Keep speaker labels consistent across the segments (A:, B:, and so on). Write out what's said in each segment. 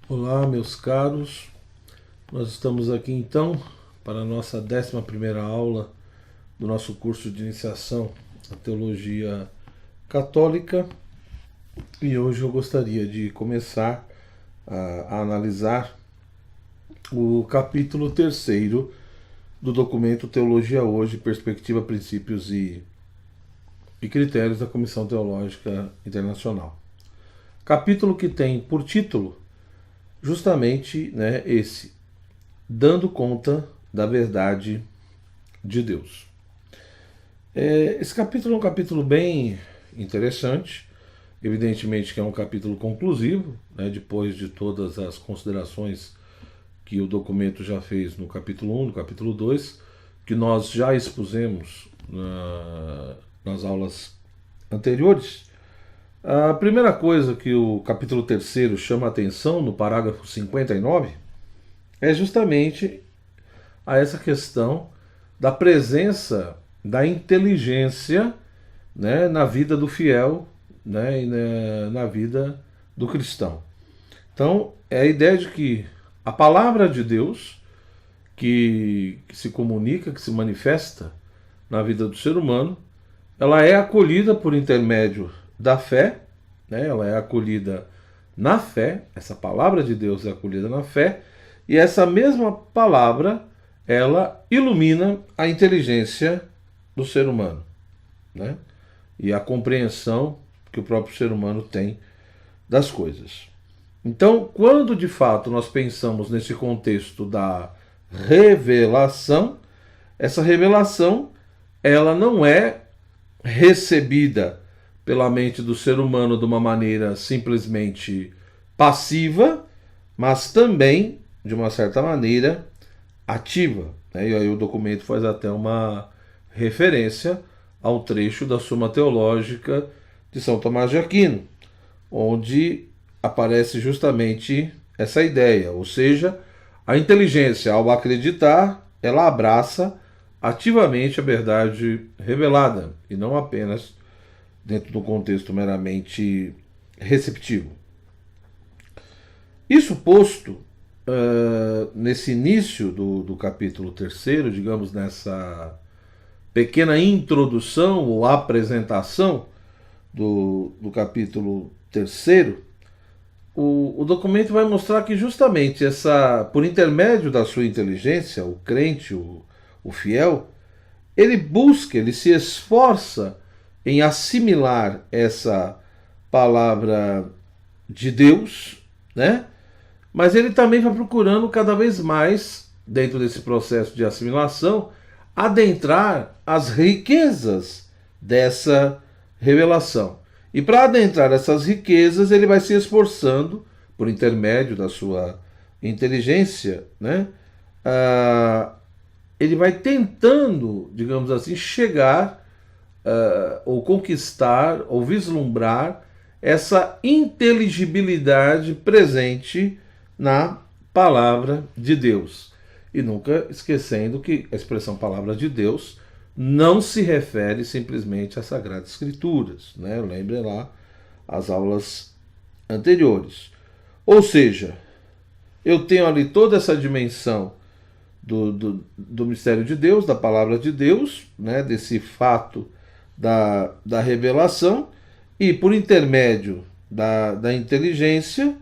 A: Olá, meus caros. Nós estamos aqui então para a nossa 11ª aula do nosso curso de iniciação à teologia católica, e hoje eu gostaria de começar a analisar o capítulo 3º do documento Teologia Hoje, Perspectiva, Princípios e Critérios da Comissão Teológica Internacional. Capítulo que tem por título justamente esse, dando conta da verdade de Deus. Esse capítulo é um capítulo bem interessante, evidentemente que é um capítulo conclusivo, depois de todas as considerações que o documento já fez no capítulo 1, no capítulo 2, que nós já expusemos nas aulas anteriores. A primeira coisa que o capítulo 3º chama a atenção no parágrafo 59 é justamente a essa questão da presença da inteligência, na vida do fiel, e na vida do cristão. Então, é a ideia de que a palavra de Deus, que se comunica, que se manifesta na vida do ser humano, ela é acolhida por intermédio da fé, ela é acolhida na fé, essa palavra de Deus é acolhida na fé, e essa mesma palavra, ela ilumina a inteligência do ser humano, e a compreensão que o próprio ser humano tem das coisas. Então, quando de fato nós pensamos nesse contexto da revelação, essa revelação ela não é recebida pela mente do ser humano de uma maneira simplesmente passiva, mas também, de uma certa maneira, ativa. E aí o documento faz até uma referência ao trecho da Suma Teológica de São Tomás de Aquino, onde aparece justamente essa ideia, ou seja, a inteligência, ao acreditar, ela abraça ativamente a verdade revelada, e não apenas dentro do contexto meramente receptivo. Isso posto, nesse início do capítulo 3º, digamos, nessa pequena introdução ou apresentação do capítulo 3º, o documento vai mostrar que justamente por intermédio da sua inteligência, o crente, o fiel, ele busca, ele se esforça em assimilar essa palavra de Deus, mas ele também vai procurando cada vez mais, dentro desse processo de assimilação, adentrar as riquezas dessa revelação. E para adentrar essas riquezas, ele vai se esforçando, por intermédio da sua inteligência, ele vai tentando, digamos assim, chegar ou conquistar, ou vislumbrar essa inteligibilidade presente na palavra de Deus. E nunca esquecendo que a expressão palavra de Deus não se refere simplesmente às Sagradas Escrituras. Lembrem lá as aulas anteriores. Ou seja, eu tenho ali toda essa dimensão do mistério de Deus, da palavra de Deus, desse fato da revelação, e por intermédio da inteligência,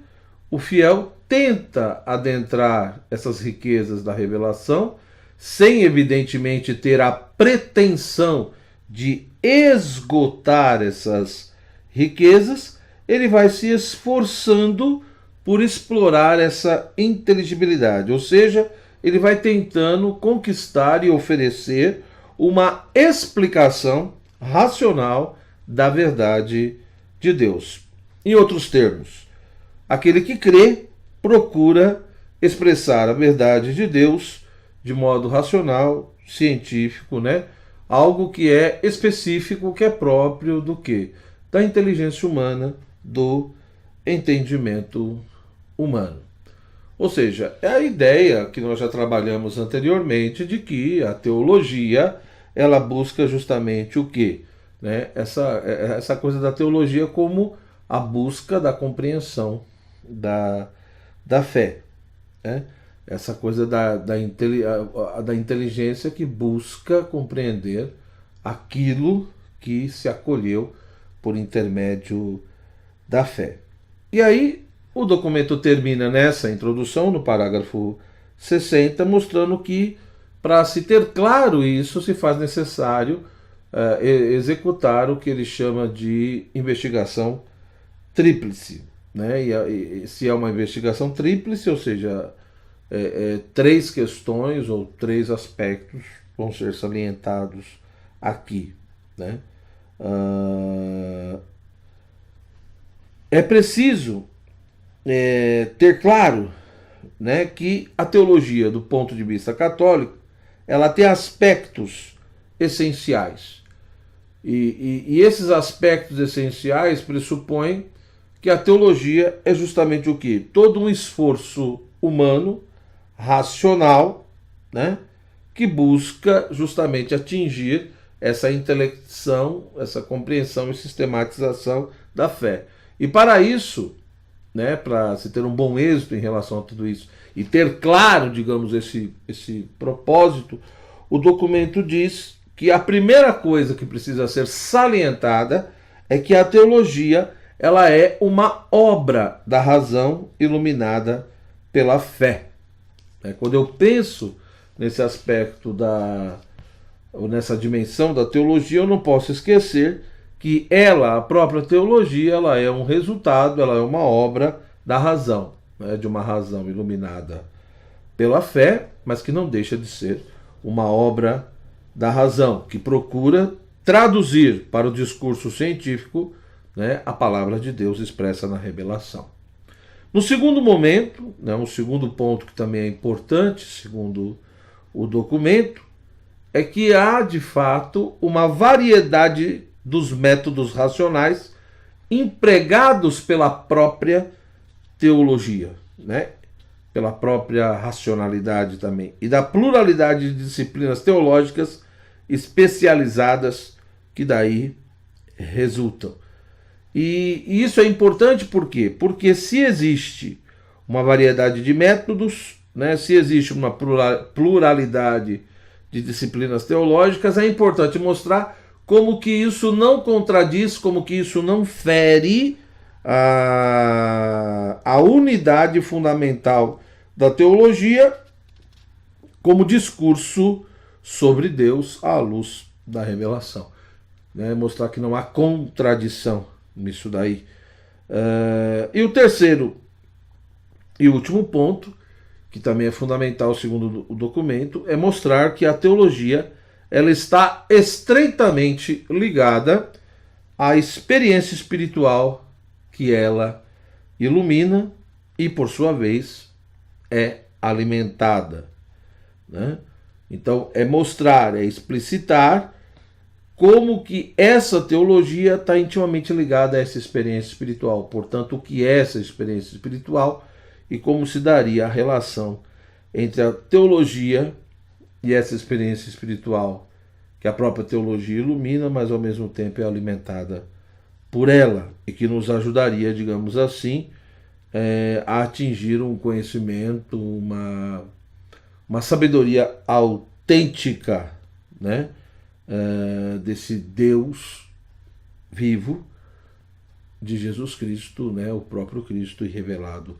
A: o fiel tenta adentrar essas riquezas da revelação, sem evidentemente ter a pretensão de esgotar essas riquezas, ele vai se esforçando por explorar essa inteligibilidade, ou seja, ele vai tentando conquistar e oferecer uma explicação racional da verdade de Deus. Em outros termos, aquele que crê procura expressar a verdade de Deus de modo racional, científico, algo que é específico, que é próprio do quê? Da inteligência humana, do entendimento humano. Ou seja, é a ideia que nós já trabalhamos anteriormente de que a teologia ela busca justamente o quê? Essa coisa da teologia como a busca da compreensão da da fé, né? Essa coisa da inteligência que busca compreender aquilo que se acolheu por intermédio da fé. E aí o documento termina nessa introdução, no parágrafo 60, mostrando que para se ter claro isso, se faz necessário executar o que ele chama de investigação tríplice, né? E se é uma investigação tríplice, ou seja, três questões ou três aspectos vão ser salientados aqui, né? É preciso ter claro, né, que a teologia, do ponto de vista católico, ela tem aspectos essenciais. E esses aspectos essenciais pressupõem que a teologia é justamente o quê? Todo um esforço humano, racional, né, que busca justamente atingir essa intelecção, essa compreensão e sistematização da fé. E para isso, né, para se ter um bom êxito em relação a tudo isso e ter claro, digamos, esse propósito, o documento diz que a primeira coisa que precisa ser salientada é que a teologia ela é uma obra da razão iluminada pela fé. Quando eu penso nesse aspecto ou nessa dimensão da teologia, eu não posso esquecer que ela, a própria teologia, ela é um resultado, ela é uma obra da razão, né, de uma razão iluminada pela fé, mas que não deixa de ser uma obra da razão, que procura traduzir para o discurso científico, né, a palavra de Deus expressa na revelação. No segundo momento, né, um segundo ponto que também é importante, segundo o documento, é que há, de fato, uma variedade dos métodos racionais empregados pela própria teologia, né? Pela própria racionalidade também, e da pluralidade de disciplinas teológicas especializadas que daí resultam. E isso é importante por quê? Porque se existe uma variedade de métodos, né, se existe uma pluralidade de disciplinas teológicas, é importante mostrar como que isso não contradiz, como que isso não fere a unidade fundamental da teologia como discurso sobre Deus à luz da revelação. Né? Mostrar que não há contradição nisso daí. E o terceiro e último ponto, que também é fundamental segundo o documento, é mostrar que a teologia ela está estreitamente ligada à experiência espiritual que ela ilumina e, por sua vez, é alimentada. Né? Então, é mostrar, é explicitar como que essa teologia está intimamente ligada a essa experiência espiritual. Portanto, o que é essa experiência espiritual e como se daria a relação entre a teologia e essa experiência espiritual que a própria teologia ilumina, mas ao mesmo tempo é alimentada por ela e que nos ajudaria, digamos assim, a atingir um conhecimento, uma sabedoria autêntica, né, desse Deus vivo de Jesus Cristo, né, o próprio Cristo e revelado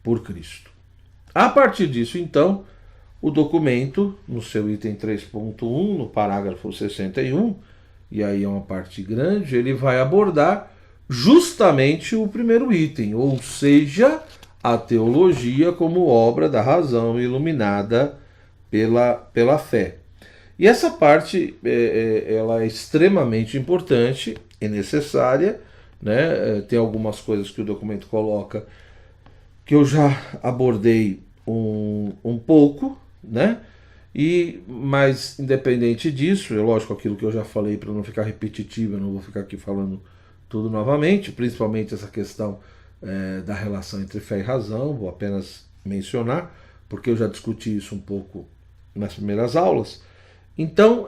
A: por Cristo. A partir disso, então, o documento, no seu item 3.1, no parágrafo 61, e aí é uma parte grande, ele vai abordar justamente o primeiro item, ou seja, a teologia como obra da razão iluminada pela fé. E essa parte ela é extremamente importante e necessária, né? Tem algumas coisas que o documento coloca que eu já abordei um pouco, né? Mas independente disso, é lógico aquilo que eu já falei para não ficar repetitivo, eu não vou ficar aqui falando tudo novamente, principalmente essa questão da relação entre fé e razão, vou apenas mencionar, porque eu já discuti isso um pouco nas primeiras aulas. Então,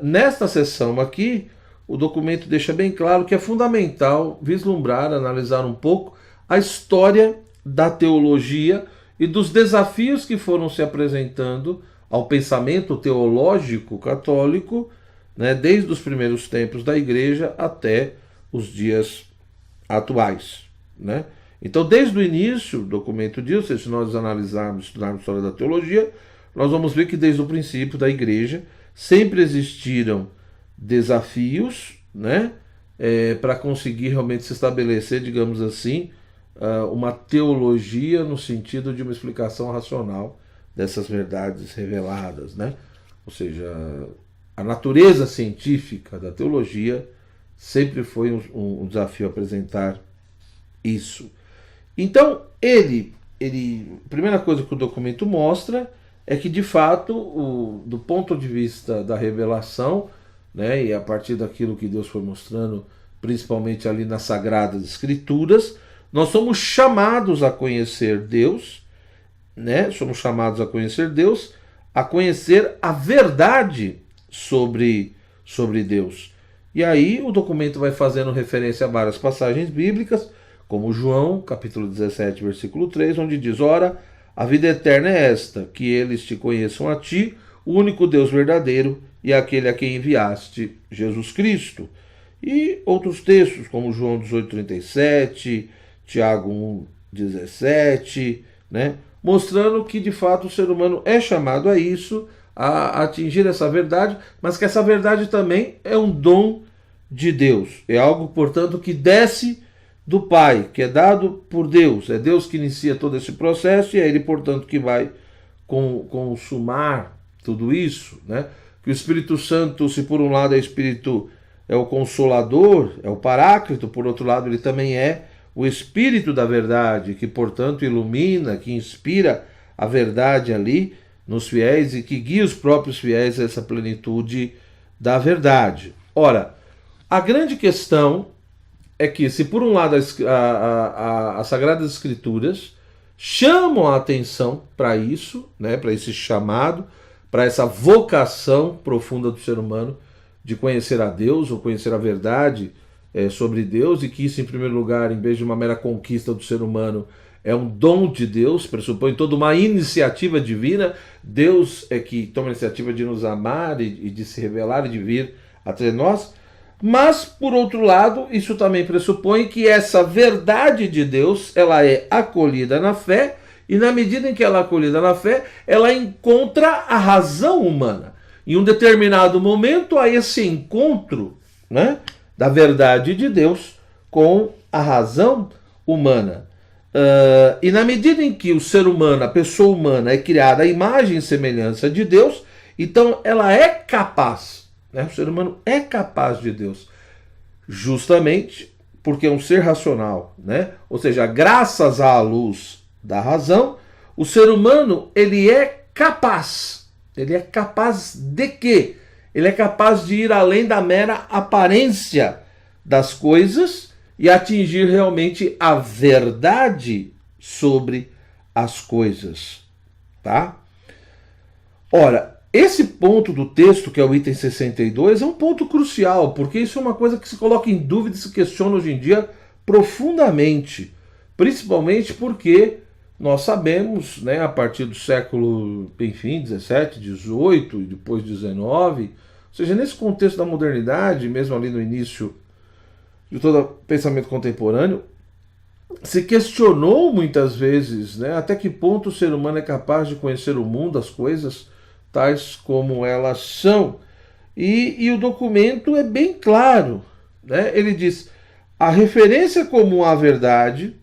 A: nesta sessão aqui, o documento deixa bem claro que é fundamental vislumbrar, analisar um pouco a história da teologia e dos desafios que foram se apresentando ao pensamento teológico católico, né, desde os primeiros tempos da Igreja até os dias atuais, né? Então, desde o início, o documento diz, se nós analisarmos, estudarmos a história da teologia, nós vamos ver que desde o princípio da Igreja sempre existiram desafios, né, para conseguir realmente se estabelecer, digamos assim, uma teologia no sentido de uma explicação racional dessas verdades reveladas, né? Ou seja, a natureza científica da teologia sempre foi um desafio apresentar isso. Então, a primeira coisa que o documento mostra é que, de fato, do ponto de vista da revelação, né, e a partir daquilo que Deus foi mostrando, principalmente ali nas Sagradas Escrituras, nós somos chamados a conhecer Deus, né? Somos chamados a conhecer Deus, a conhecer a verdade sobre Deus. E aí o documento vai fazendo referência a várias passagens bíblicas, como João, capítulo 17, versículo 3, onde diz: ora, a vida eterna é esta, que eles te conheçam a ti, o único Deus verdadeiro, e aquele a quem enviaste, Jesus Cristo. E outros textos, como João 18:37, Tiago 1:17, né, mostrando que de fato o ser humano é chamado a isso, a atingir essa verdade, mas que essa verdade também é um dom de Deus. É algo, portanto, que desce do Pai, que é dado por Deus. É Deus que inicia todo esse processo e é Ele, portanto, que vai consumar tudo isso, né? Que o Espírito Santo, se por um lado é o Consolador, é o Paráclito, por outro lado ele também é o Espírito da verdade, que portanto ilumina, que inspira a verdade ali nos fiéis e que guia os próprios fiéis a essa plenitude da verdade. Ora, a grande questão é que, se por um lado as Sagradas Escrituras chamam a atenção para isso, né, para esse chamado, para essa vocação profunda do ser humano de conhecer a Deus ou conhecer a verdade sobre Deus, e que isso, em primeiro lugar, em vez de uma mera conquista do ser humano, é um dom de Deus, pressupõe toda uma iniciativa divina. Deus é que toma a iniciativa de nos amar e de se revelar e de vir até nós. Mas, por outro lado, isso também pressupõe que essa verdade de Deus, ela é acolhida na fé, e na medida em que ela é acolhida na fé, ela encontra a razão humana. Em um determinado momento, há esse encontro, né, da verdade de Deus com a razão humana. E na medida em que o ser humano, a pessoa humana, é criada à imagem e semelhança de Deus, então ela é capaz, né, o ser humano é capaz de Deus, justamente porque é um ser racional, né? Ou seja, graças à luz da razão, o ser humano, ele é capaz. Ele é capaz de quê? Ele é capaz de ir além da mera aparência das coisas e atingir realmente a verdade sobre as coisas, tá? Ora, esse ponto do texto, que é o item 62, é um ponto crucial, porque isso é uma coisa que se coloca em dúvida e se questiona hoje em dia profundamente, principalmente porque nós sabemos, né, a partir do século, enfim, 17, 18 e depois 19, ou seja, nesse contexto da modernidade, mesmo ali no início de todo o pensamento contemporâneo, se questionou muitas vezes, né, até que ponto o ser humano é capaz de conhecer o mundo, as coisas tais como elas são. E o documento é bem claro, né? Ele diz: a referência comum à verdade,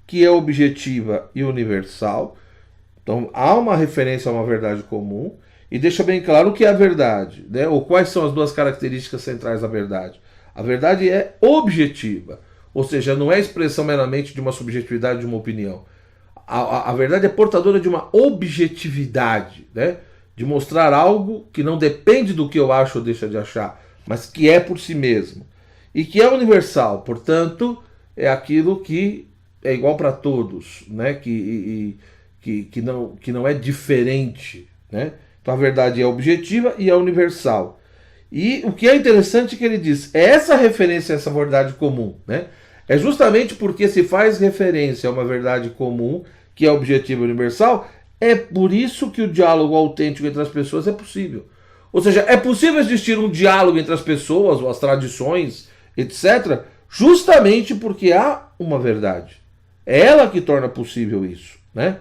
A: que é objetiva e universal. Então há uma referência a uma verdade comum e deixa bem claro o que é a verdade, né? Ou quais são as duas características centrais da verdade. A verdade é objetiva, ou seja, não é expressão meramente de uma subjetividade, de uma opinião. A verdade é portadora de uma objetividade, né? De mostrar algo que não depende do que eu acho ou deixo de achar, mas que é por si mesmo. E que é universal, portanto, é aquilo que é igual para todos, né? Que não é diferente, né? Então a verdade é objetiva e é universal. E o que é interessante é que ele diz, é essa referência a essa verdade comum, né? É justamente porque se faz referência a uma verdade comum, que é objetivo universal, é por isso que o diálogo autêntico entre as pessoas é possível. Ou seja, é possível existir um diálogo entre as pessoas, ou as tradições, etc., justamente porque há uma verdade. É ela que torna possível isso, né?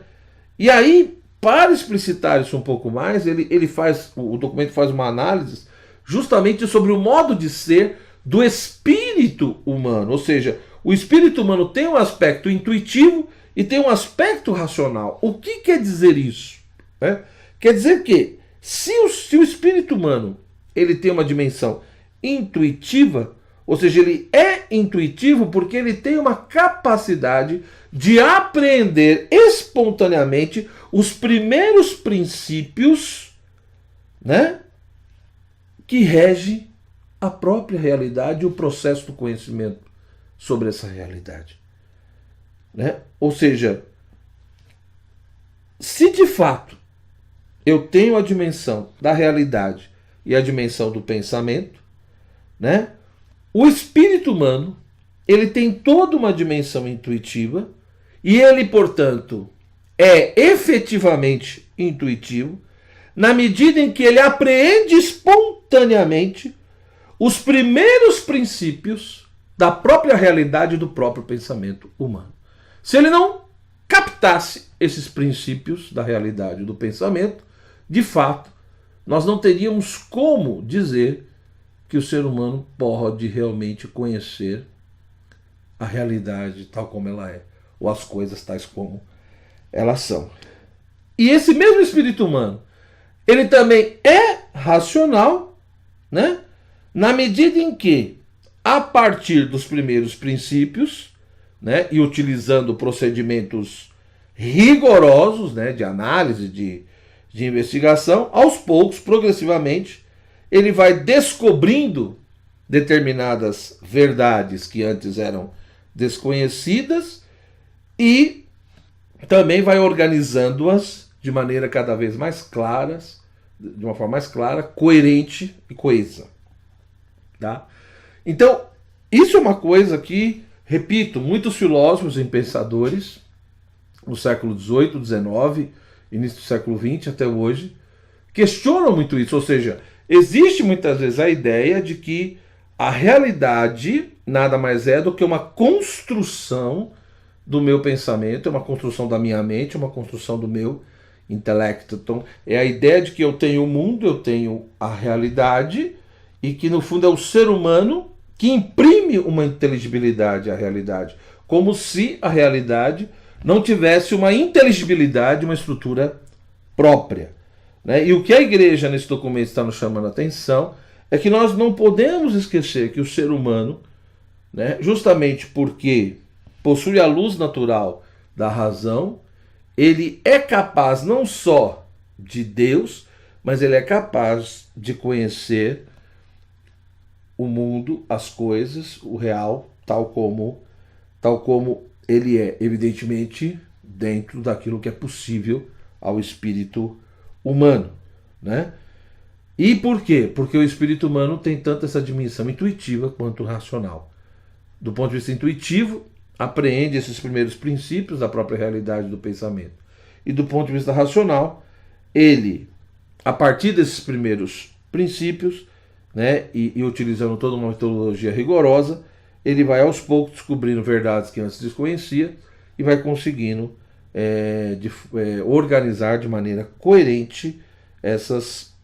A: E aí, para explicitar isso um pouco mais, o documento faz uma análise justamente sobre o modo de ser do espírito humano. Ou seja, o espírito humano tem um aspecto intuitivo e tem um aspecto racional. O que quer dizer isso? Né? Quer dizer que se o espírito humano ele tem uma dimensão intuitiva, ou seja, ele é intuitivo porque ele tem uma capacidade de apreender espontaneamente os primeiros princípios, né, que rege a própria realidade e o processo do conhecimento sobre essa realidade. Né? Ou seja, se de fato eu tenho a dimensão da realidade e a dimensão do pensamento, né, o espírito humano ele tem toda uma dimensão intuitiva e ele, portanto, é efetivamente intuitivo na medida em que ele apreende espontaneamente os primeiros princípios da própria realidade e do próprio pensamento humano. Se ele não captasse esses princípios da realidade e do pensamento, de fato, nós não teríamos como dizer que o ser humano pode realmente conhecer a realidade tal como ela é, ou as coisas tais como elas são. E esse mesmo espírito humano, ele também é racional, né? Na medida em que, a partir dos primeiros princípios, né, e utilizando procedimentos rigorosos, né, de análise, de investigação, aos poucos, progressivamente, ele vai descobrindo determinadas verdades que antes eram desconhecidas e também vai organizando-as de maneira cada vez mais claras, de uma forma mais clara, coerente e coesa. Tá? Então, isso é uma coisa que, repito, muitos filósofos e pensadores no século XVIII, XIX, início do século XX até hoje, questionam muito isso. Ou seja, existe muitas vezes a ideia de que a realidade nada mais é do que uma construção do meu pensamento, é uma construção da minha mente, é uma construção do meu intelecto. Então, é a ideia de que eu tenho o mundo, eu tenho a realidade, e que no fundo é o ser humano que imprime uma inteligibilidade à realidade, como se a realidade não tivesse uma inteligibilidade, uma estrutura própria. Né? E o que a igreja nesse documento está nos chamando a atenção é que nós não podemos esquecer que o ser humano, né, justamente porque possui a luz natural da razão, ele é capaz não só de Deus, mas ele é capaz de conhecer o mundo, as coisas, o real, tal como ele é, evidentemente, dentro daquilo que é possível ao espírito humano, né? E por quê? Porque o espírito humano tem tanto essa dimensão intuitiva quanto racional. Do ponto de vista intuitivo, apreende esses primeiros princípios da própria realidade do pensamento. E do ponto de vista racional, ele, a partir desses primeiros princípios, né, e utilizando toda uma metodologia rigorosa, ele vai aos poucos descobrindo verdades que antes desconhecia e vai conseguindo organizar de maneira coerente essas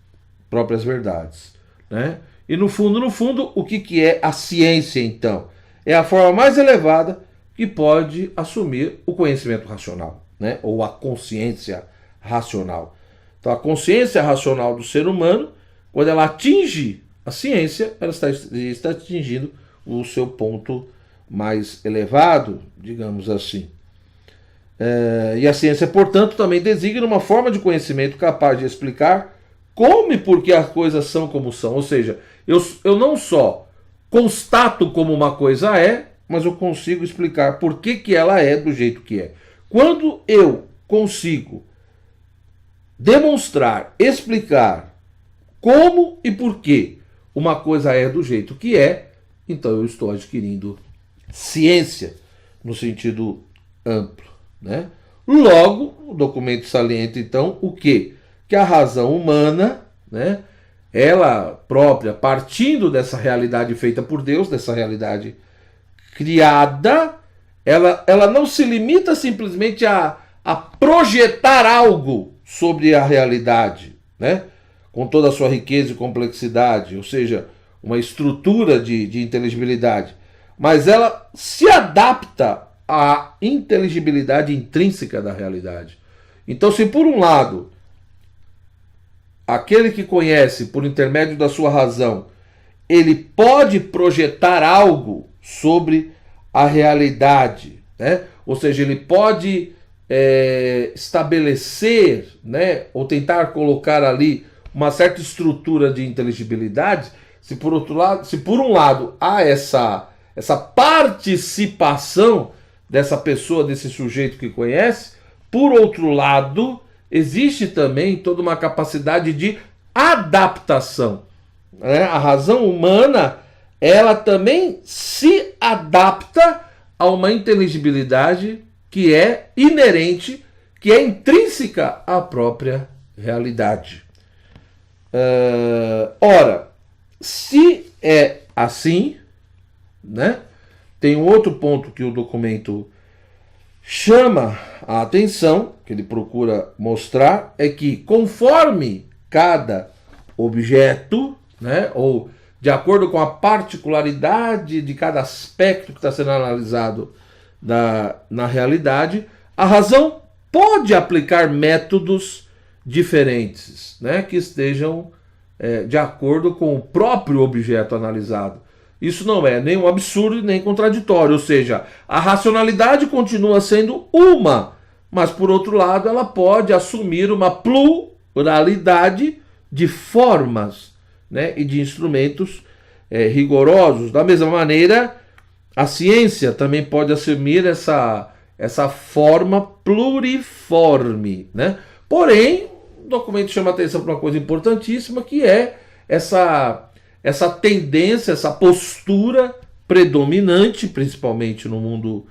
A: próprias verdades. Né? E no fundo, o que é a ciência, então? É a forma mais elevada que pode assumir o conhecimento racional, né? Ou a consciência racional. Então, a consciência racional do ser humano, quando ela atinge a ciência, ela está atingindo o seu ponto mais elevado, digamos assim. E a ciência, portanto, também designa uma forma de conhecimento capaz de explicar como e por que as coisas são como são. Ou seja, eu não só constato como uma coisa é, mas eu consigo explicar por que ela é do jeito que é. Quando eu consigo demonstrar, explicar como e por que uma coisa é do jeito que é, então eu estou adquirindo ciência no sentido amplo, né? Logo, o documento salienta então o quê? Que a razão humana, né, ela própria, partindo dessa realidade feita por Deus, dessa realidade criada, ela não se limita simplesmente a projetar algo sobre a realidade, né? Com toda a sua riqueza e complexidade, ou seja, uma estrutura de inteligibilidade, mas ela se adapta à inteligibilidade intrínseca da realidade. Então, se por um lado, aquele que conhece por intermédio da sua razão, ele pode projetar algo sobre a realidade, né? Ou seja, ele pode estabelecer, né, ou tentar colocar ali uma certa estrutura de inteligibilidade. Se por outro lado, se por um lado há essa participação dessa pessoa, desse sujeito que conhece, por outro lado, existe também toda uma capacidade de adaptação, né? A razão humana, ela também se adapta a uma inteligibilidade que é inerente, que é intrínseca à própria realidade. Ora, se é assim, né, tem um outro ponto que o documento chama a atenção, que ele procura mostrar, é que conforme cada objeto, né, ou de acordo com a particularidade de cada aspecto que está sendo analisado na realidade, a razão pode aplicar métodos diferentes, né, que estejam de acordo com o próprio objeto analisado. Isso não é nem um absurdo nem contraditório, ou seja, a racionalidade continua sendo uma, mas por outro lado ela pode assumir uma pluralidade de formas, né, e de instrumentos rigorosos. Da mesma maneira, a ciência também pode assumir essa forma pluriforme, né? Porém, o documento chama atenção para uma coisa importantíssima, que é essa tendência, essa postura predominante, principalmente no mundo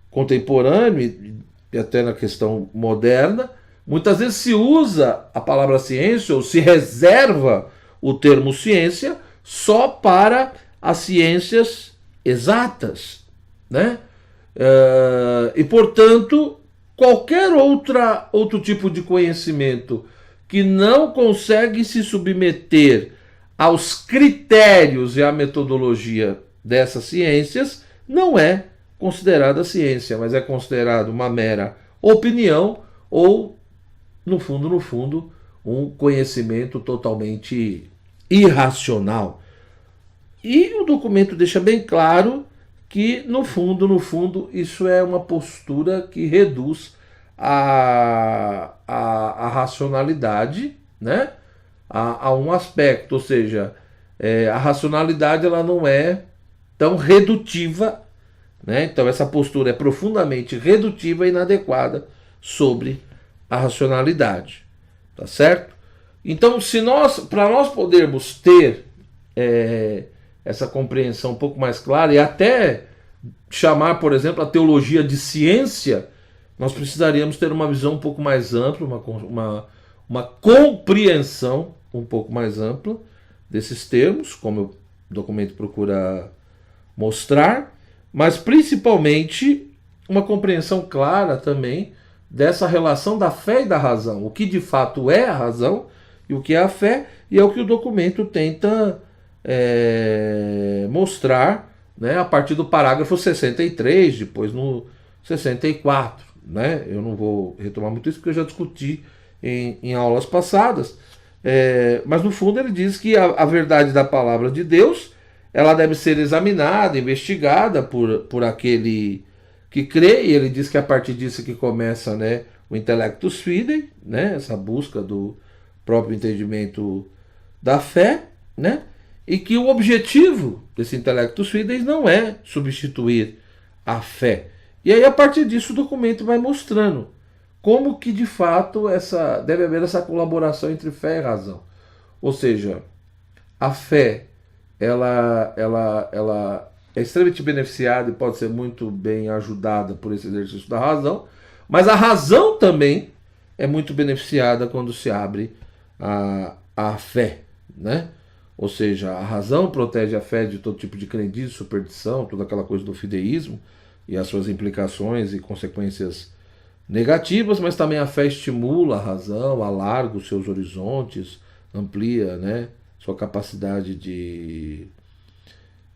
A: contemporâneo e até na questão moderna. Muitas vezes se usa a palavra ciência, ou se reserva o termo ciência, só para as ciências exatas, né? E, portanto, qualquer outro tipo de conhecimento que não consegue se submeter aos critérios e à metodologia dessas ciências não é considerada ciência, mas é considerado uma mera opinião ou, no fundo, um conhecimento totalmente irracional. E o documento deixa bem claro que, no fundo, isso é uma postura que reduz a racionalidade, né, a um aspecto, ou seja, a racionalidade ela não é tão redutiva, né? Então essa postura é profundamente redutiva e inadequada sobre a racionalidade, tá certo? Então, para nós podermos ter essa compreensão um pouco mais clara e até chamar, por exemplo, a teologia de ciência, nós precisaríamos ter uma visão um pouco mais ampla, uma compreensão um pouco mais ampla desses termos, como o documento procura mostrar, mas principalmente uma compreensão clara também dessa relação da fé e da razão, o que de fato é a razão e o que é a fé, e é o que o documento tenta mostrar, né, a partir do parágrafo 63, depois no 64. Né? Eu não vou retomar muito isso porque eu já discuti em aulas passadas, mas no fundo ele diz que a verdade da palavra de Deus ela deve ser examinada, investigada por aquele que crê, e ele diz que a partir disso que começa, né, o intellectus fidei, né, essa busca do próprio entendimento da fé, né, e que o objetivo desse intellectus fidei não é substituir a fé. E aí, a partir disso, o documento vai mostrando como que, de fato, deve haver essa colaboração entre fé e razão. Ou seja, a fé, ela é extremamente beneficiada e pode ser muito bem ajudada por esse exercício da razão, mas a razão também é muito beneficiada quando se abre a fé, né? Ou seja, a razão protege a fé de todo tipo de crendice, superstição, toda aquela coisa do fideísmo e as suas implicações e consequências negativas, mas também a fé estimula a razão, alarga os seus horizontes, amplia, né, sua capacidade de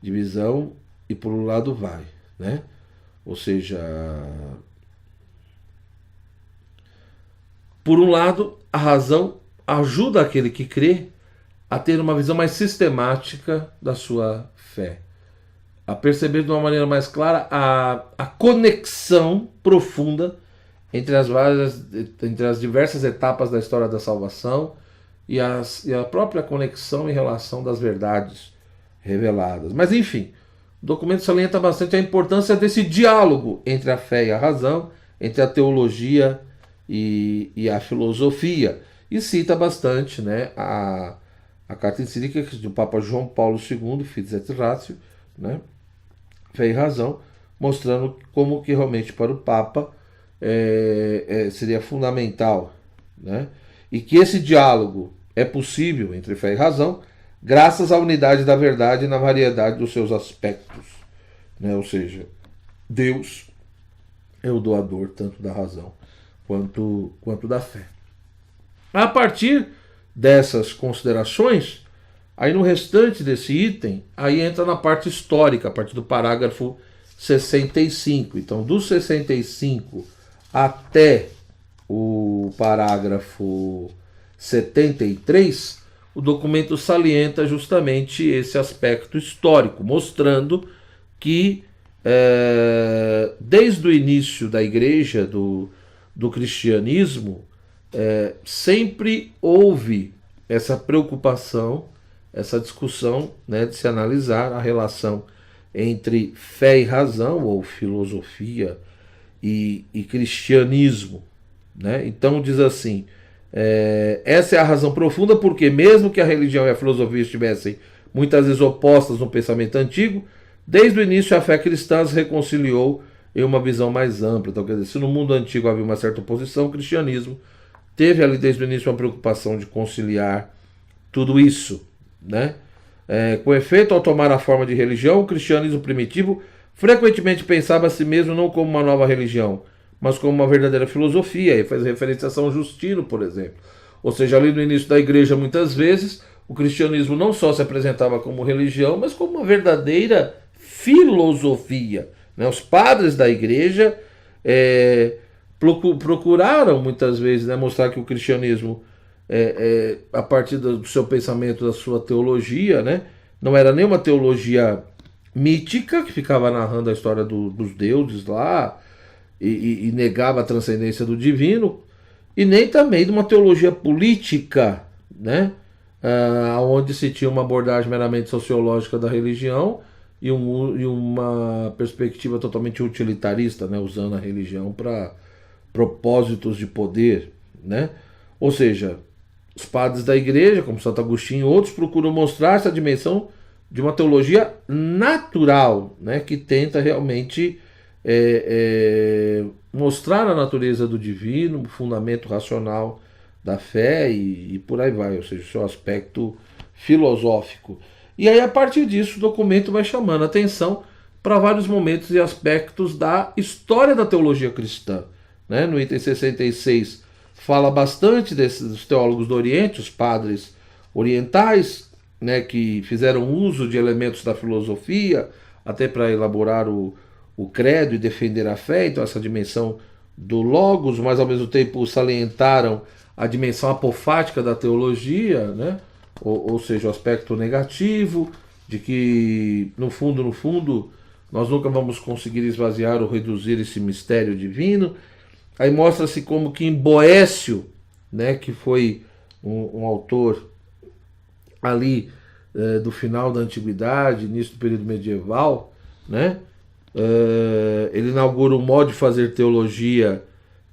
A: visão e por um lado vai, né? Ou seja, por um lado, a razão ajuda aquele que crê a ter uma visão mais sistemática da sua fé, a perceber de uma maneira mais clara a conexão profunda entre as diversas etapas da história da salvação e a própria conexão em relação das verdades reveladas. Mas enfim, o documento salienta bastante a importância desse diálogo entre a fé e a razão, entre a teologia e a filosofia, e cita bastante, né, a carta encíclica do Papa João Paulo II, Fides et Ratio, né, Fé e Razão, mostrando como que realmente para o Papa seria fundamental, né, e que esse diálogo é possível entre fé e razão graças à unidade da verdade e na variedade dos seus aspectos, né, ou seja, Deus é o doador tanto da razão quanto da fé. A partir dessas considerações, aí no restante desse item, aí entra na parte histórica, a partir do parágrafo 65. Então, do 65 até o parágrafo 73, o documento salienta justamente esse aspecto histórico, mostrando que desde o início da igreja, do cristianismo, sempre houve essa preocupação, essa discussão, né, de se analisar a relação entre fé e razão, ou filosofia e cristianismo, né? Então diz assim, essa é a razão profunda porque mesmo que a religião e a filosofia estivessem muitas vezes opostas no pensamento antigo, desde o início a fé cristã se reconciliou em uma visão mais ampla. Então, quer dizer, se no mundo antigo havia uma certa oposição, o cristianismo teve ali desde o início uma preocupação de conciliar tudo isso, né? Com efeito, ao tomar a forma de religião, o cristianismo primitivo frequentemente pensava a si mesmo não como uma nova religião, mas como uma verdadeira filosofia, e faz referência a São Justino, por exemplo. Ou seja, ali no início da igreja, muitas vezes, o cristianismo não só se apresentava como religião, mas como uma verdadeira filosofia, né? Os padres da igreja procuraram muitas vezes, né, mostrar que o cristianismo, a partir do seu pensamento, da sua teologia, né, não era nem uma teologia mítica, que ficava narrando a história dos deuses lá e negava a transcendência do divino, e nem também de uma teologia política, né, onde se tinha uma abordagem meramente sociológica da religião e uma perspectiva totalmente utilitarista, né, usando a religião para propósitos de poder, né? Ou seja, os padres da igreja, como Santo Agostinho e outros, procuram mostrar essa dimensão de uma teologia natural, né, que tenta realmente mostrar a natureza do divino, o fundamento racional da fé e por aí vai, ou seja, o seu aspecto filosófico. E aí, a partir disso, o documento vai chamando atenção para vários momentos e aspectos da história da teologia cristã, né? No item 66 fala bastante dos teólogos do Oriente, os padres orientais, né, que fizeram uso de elementos da filosofia até para elaborar o credo e defender a fé, então essa dimensão do logos, mas ao mesmo tempo salientaram a dimensão apofática da teologia, né? Ou seja, o aspecto negativo, de que no fundo, nós nunca vamos conseguir esvaziar ou reduzir esse mistério divino. Aí mostra-se como que em Boécio, né, que foi um autor ali do final da Antiguidade, início do período medieval, né, ele inaugura um modo de fazer teologia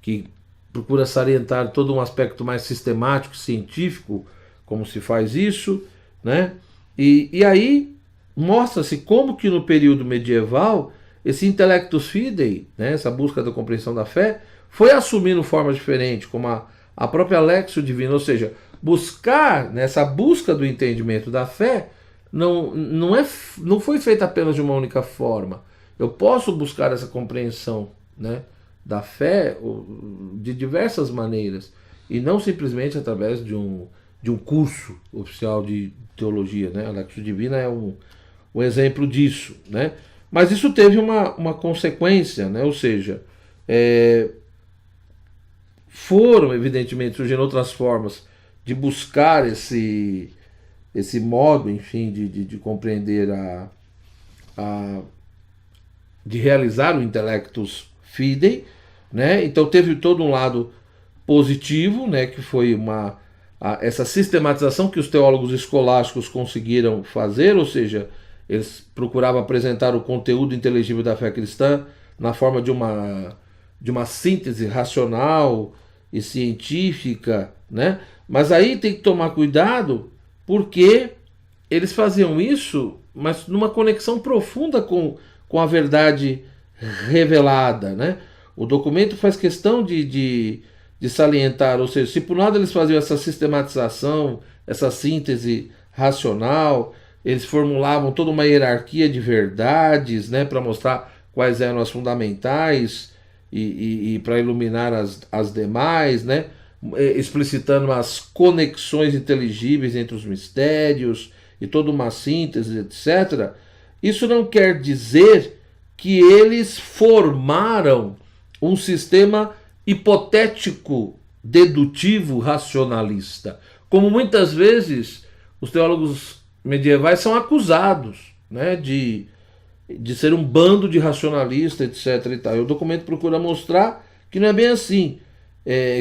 A: que procura salientar todo um aspecto mais sistemático, científico, como se faz isso, né? E aí mostra-se como que no período medieval esse intellectus fidei, né, essa busca da compreensão da fé, foi assumindo forma diferente, como a própria Lexio Divina, ou seja, buscar, nessa busca do entendimento da fé, não foi feita apenas de uma única forma. Eu posso buscar essa compreensão, né, da fé de diversas maneiras, e não simplesmente através de um curso oficial de teologia. Né? A Lexio Divina é um exemplo disso. Né? Mas isso teve uma consequência, né? Ou seja, foram evidentemente surgindo outras formas de buscar esse modo, enfim, de compreender de realizar o intellectus fidei, né? Então teve todo um lado positivo, né, que foi essa sistematização que os teólogos escolásticos conseguiram fazer, ou seja, eles procuravam apresentar o conteúdo inteligível da fé cristã na forma de uma síntese racional e científica, né? Mas aí tem que tomar cuidado, porque eles faziam isso, mas numa conexão profunda com a verdade revelada, né? O documento faz questão de salientar, ou seja, se por um lado eles faziam essa sistematização, essa síntese racional, eles formulavam toda uma hierarquia de verdades, né, para mostrar quais eram as fundamentais e para iluminar as demais, né, explicitando as conexões inteligíveis entre os mistérios e toda uma síntese, etc. Isso não quer dizer que eles formaram um sistema hipotético, dedutivo, racionalista. Como muitas vezes os teólogos medievais são acusados, né, de ser um bando de racionalistas, etc. E tal. E o documento procura mostrar que não é bem assim.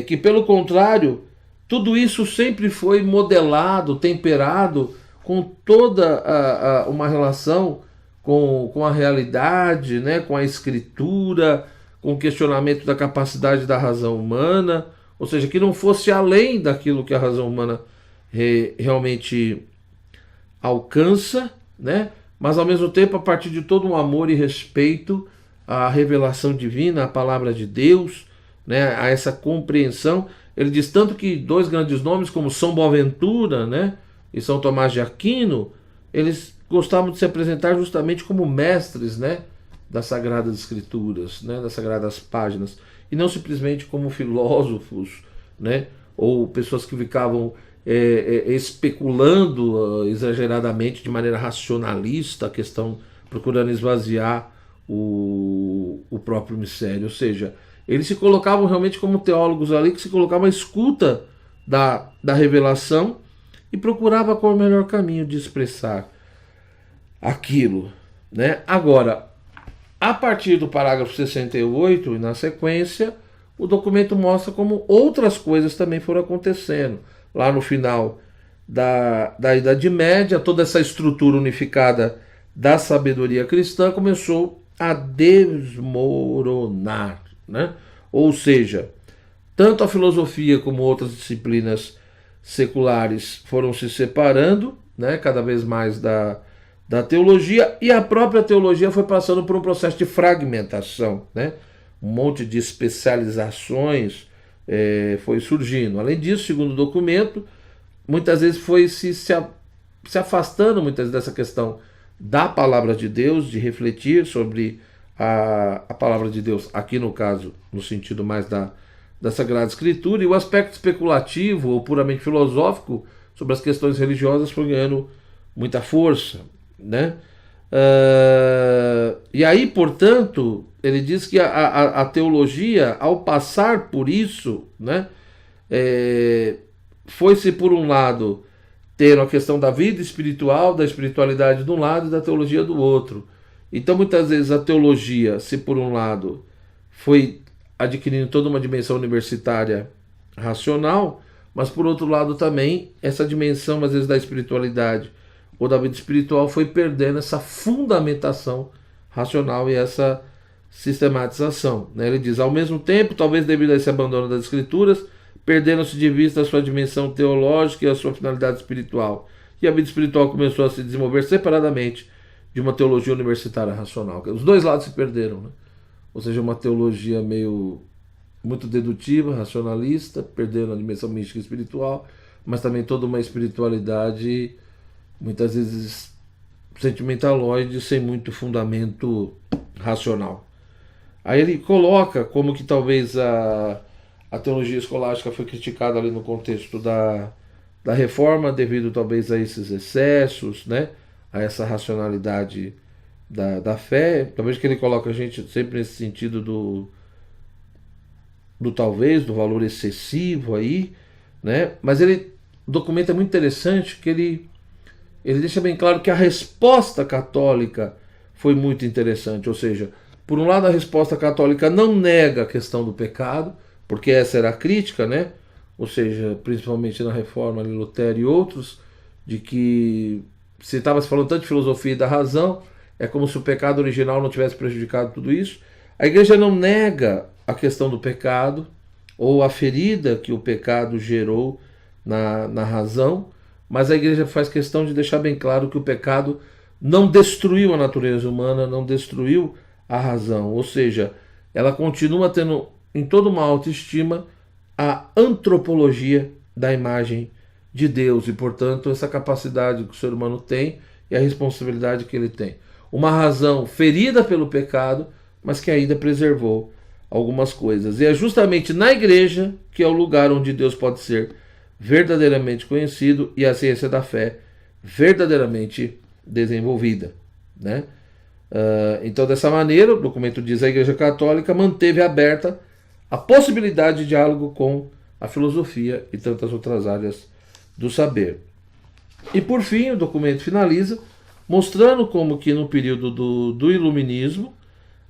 A: Que, pelo contrário, tudo isso sempre foi modelado, temperado com toda uma relação com a realidade, né, com a escritura, com o questionamento da capacidade da razão humana, ou seja, que não fosse além daquilo que a razão humana realmente alcança, né? Mas ao mesmo tempo a partir de todo um amor e respeito à revelação divina, à palavra de Deus, né? A essa compreensão. Ele diz tanto que dois grandes nomes como São Boaventura, né, e São Tomás de Aquino, eles gostavam de se apresentar justamente como mestres, né, das Sagradas Escrituras, né, das Sagradas Páginas, e não simplesmente como filósofos, né, ou pessoas que ficavam especulando exageradamente, de maneira racionalista, a questão, procurando esvaziar o próprio mistério. Ou seja, eles se colocavam realmente como teólogos ali, que se colocavam à escuta da revelação e procurava qual o melhor caminho de expressar aquilo, né? Agora, a partir do parágrafo 68 e na sequência, o documento mostra como outras coisas também foram acontecendo. Lá no final da Idade Média, toda essa estrutura unificada da sabedoria cristã começou a desmoronar, né? Ou seja, tanto a filosofia como outras disciplinas seculares foram se separando, né, cada vez mais da teologia, e a própria teologia foi passando por um processo de fragmentação, né? Um monte de especializações foi surgindo. Além disso, segundo o documento, muitas vezes foi se afastando muitas dessa questão da palavra de Deus, de refletir sobre a palavra de Deus, aqui no caso, no sentido mais da Sagrada Escritura, e o aspecto especulativo ou puramente filosófico sobre as questões religiosas foi ganhando muita força, né? E aí, portanto, ele diz que a teologia, ao passar por isso, né, foi-se, por um lado, ter a questão da vida espiritual, da espiritualidade de um lado e da teologia do outro. Então, muitas vezes, a teologia, se por um lado foi adquirindo toda uma dimensão universitária racional, mas por outro lado também, essa dimensão, às vezes, da espiritualidade ou da vida espiritual foi perdendo essa fundamentação racional e essa sistematização, né? Ele diz, ao mesmo tempo, talvez devido a esse abandono das escrituras, perdendo-se de vista a sua dimensão teológica e a sua finalidade espiritual. E a vida espiritual começou a se desenvolver separadamente de uma teologia universitária racional. Os dois lados se perderam, né? Ou seja, uma teologia meio muito dedutiva, racionalista, perdendo a dimensão mística e espiritual, mas também toda uma espiritualidade muitas vezes sentimentaloide, sem muito fundamento racional. Aí ele coloca como que talvez a teologia escolástica foi criticada ali no contexto da reforma, devido talvez a esses excessos, né? A essa racionalidade da fé. Talvez que ele coloca a gente sempre nesse sentido do talvez, do valor excessivo aí, né? Mas o documento é muito interessante que ele deixa bem claro que a resposta católica foi muito interessante, ou seja, por um lado a resposta católica não nega a questão do pecado, porque essa era a crítica, né? Ou seja, principalmente na Reforma de Lutero e outros, de que se estava se falando tanto de filosofia e da razão, é como se o pecado original não tivesse prejudicado tudo isso. A igreja não nega a questão do pecado, ou a ferida que o pecado gerou na razão, mas a igreja faz questão de deixar bem claro que o pecado não destruiu a natureza humana, não destruiu a razão, ou seja, ela continua tendo em toda uma autoestima a antropologia da imagem de Deus e, portanto, essa capacidade que o ser humano tem e a responsabilidade que ele tem. Uma razão ferida pelo pecado, mas que ainda preservou algumas coisas. E é justamente na igreja que é o lugar onde Deus pode ser verdadeiramente conhecido e a ciência da fé verdadeiramente desenvolvida, né? Então, dessa maneira, o documento diz a Igreja Católica manteve aberta a possibilidade de diálogo com a filosofia e tantas outras áreas do saber. E por fim, o documento finaliza mostrando como que no período do Iluminismo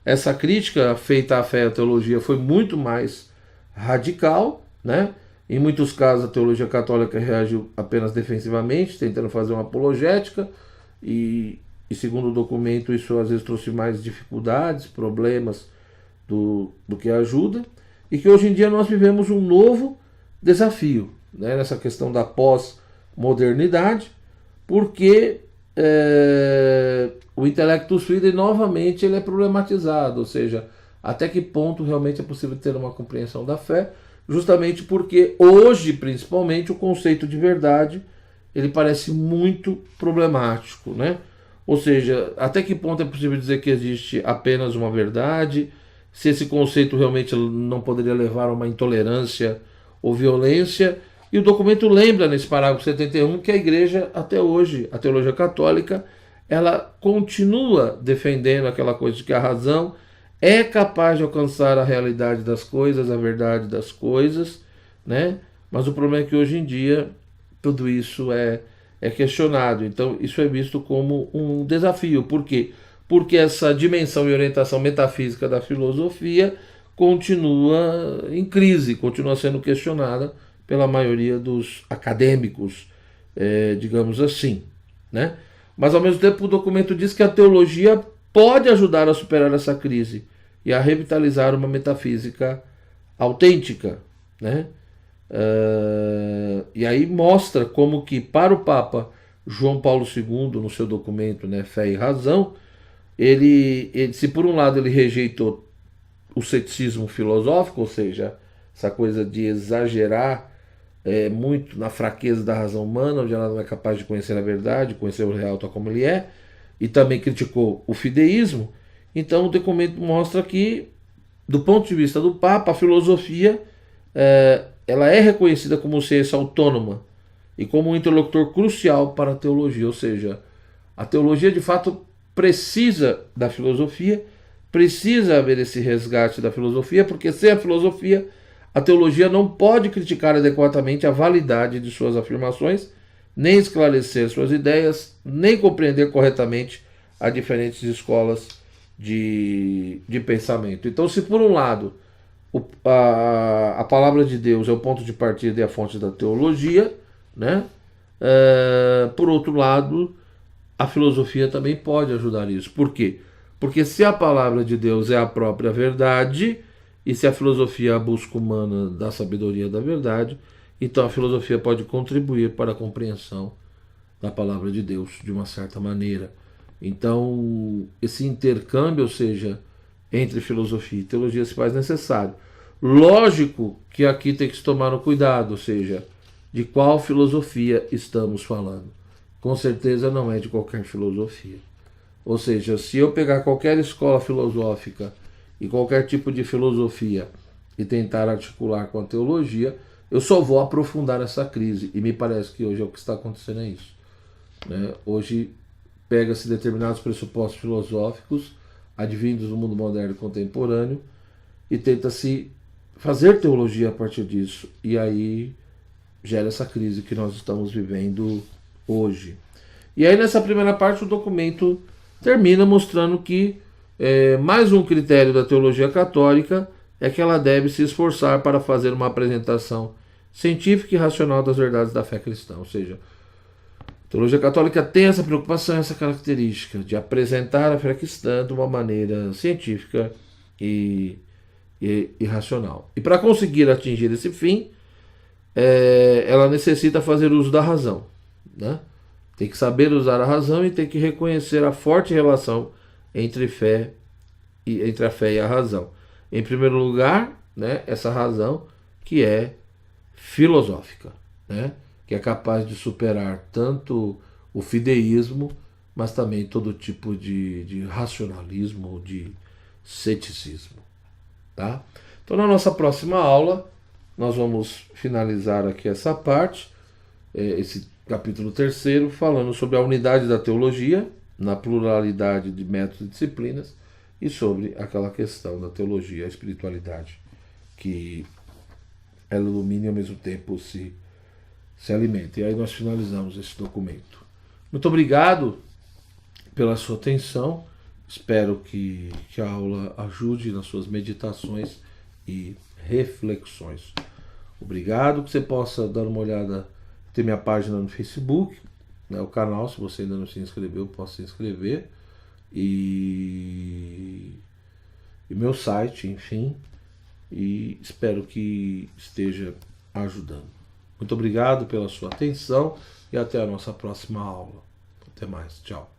A: essa crítica feita à fé e à teologia foi muito mais radical, né? Em muitos casos a teologia católica reagiu apenas defensivamente, tentando fazer uma apologética e segundo o documento isso às vezes trouxe mais dificuldades, problemas do que ajuda, e que hoje em dia nós vivemos um novo desafio, né, nessa questão da pós-modernidade, porque o intelectus fide novamente ele é problematizado, ou seja, até que ponto realmente é possível ter uma compreensão da fé, justamente porque hoje, principalmente, o conceito de verdade ele parece muito problemático, né? Ou seja, até que ponto é possível dizer que existe apenas uma verdade, se esse conceito realmente não poderia levar a uma intolerância ou violência. E o documento lembra, nesse parágrafo 71, que a igreja, até hoje, a teologia católica, ela continua defendendo aquela coisa de que a razão é capaz de alcançar a realidade das coisas, a verdade das coisas, né? Mas o problema é que hoje em dia tudo isso é questionado. Então isso é visto como um desafio. Por quê? Porque essa dimensão e orientação metafísica da filosofia continua em crise, continua sendo questionada pela maioria dos acadêmicos, digamos assim, né? Mas ao mesmo tempo o documento diz que a teologia pode ajudar a superar essa crise e a revitalizar uma metafísica autêntica, né? E aí mostra como que para o Papa João Paulo II, no seu documento, né, Fé e Razão, ele, se por um lado ele rejeitou o ceticismo filosófico, ou seja, essa coisa de exagerar muito na fraqueza da razão humana, onde ela não é capaz de conhecer a verdade, conhecer o real tal como ele é, e também criticou o fideísmo. Então o documento mostra que, do ponto de vista do Papa, a filosofia ela é reconhecida como ciência autônoma e como um interlocutor crucial para a teologia, ou seja, a teologia de fato precisa da filosofia, precisa haver esse resgate da filosofia, porque sem a filosofia a teologia não pode criticar adequadamente a validade de suas afirmações, nem esclarecer suas ideias, nem compreender corretamente as diferentes escolas de pensamento. Então, se por um lado a palavra de Deus é o ponto de partida e a fonte da teologia, né? Por outro lado, a filosofia também pode ajudar isso. Por quê? Porque se a palavra de Deus é a própria verdade, e se a filosofia é a busca humana da sabedoria da verdade, então a filosofia pode contribuir para a compreensão da palavra de Deus de uma certa maneira. Então, esse intercâmbio, ou seja, entre filosofia e teologia se faz necessário. Lógico que aqui tem que se tomar um cuidado, ou seja, de qual filosofia estamos falando. Com certeza não é de qualquer filosofia. Ou seja, se eu pegar qualquer escola filosófica e qualquer tipo de filosofia e tentar articular com a teologia, eu só vou aprofundar essa crise. E me parece que hoje é o que está acontecendo é isso. Né? Hoje pega-se determinados pressupostos filosóficos advindos do mundo moderno e contemporâneo e tenta-se fazer teologia a partir disso. E aí gera essa crise que nós estamos vivendo hoje. E aí nessa primeira parte o documento termina mostrando que mais um critério da teologia católica é que ela deve se esforçar para fazer uma apresentação científica e racional das verdades da fé cristã. Ou seja, a teologia católica tem essa preocupação, essa característica de apresentar a fé cristã de uma maneira científica e racional. E para conseguir atingir esse fim, ela necessita fazer uso da razão, né? Tem que saber usar a razão e tem que reconhecer a forte relação entre a fé e a razão. Em primeiro lugar, né, essa razão que é filosófica, né, que é capaz de superar tanto o fideísmo, mas também todo tipo de racionalismo, de ceticismo. Tá? Então, na nossa próxima aula, nós vamos finalizar aqui essa parte, esse capítulo 3º, falando sobre a unidade da teologia, na pluralidade de métodos e disciplinas, e sobre aquela questão da teologia, a espiritualidade, que ela ilumina e ao mesmo tempo se alimenta. E aí nós finalizamos esse documento. Muito obrigado pela sua atenção. Espero que a aula ajude nas suas meditações e reflexões. Obrigado, que você possa dar uma olhada, tem minha página no Facebook, né, o canal, se você ainda não se inscreveu, possa se inscrever, e meu site, enfim, e espero que esteja ajudando. Muito obrigado pela sua atenção e até a nossa próxima aula. Até mais, tchau.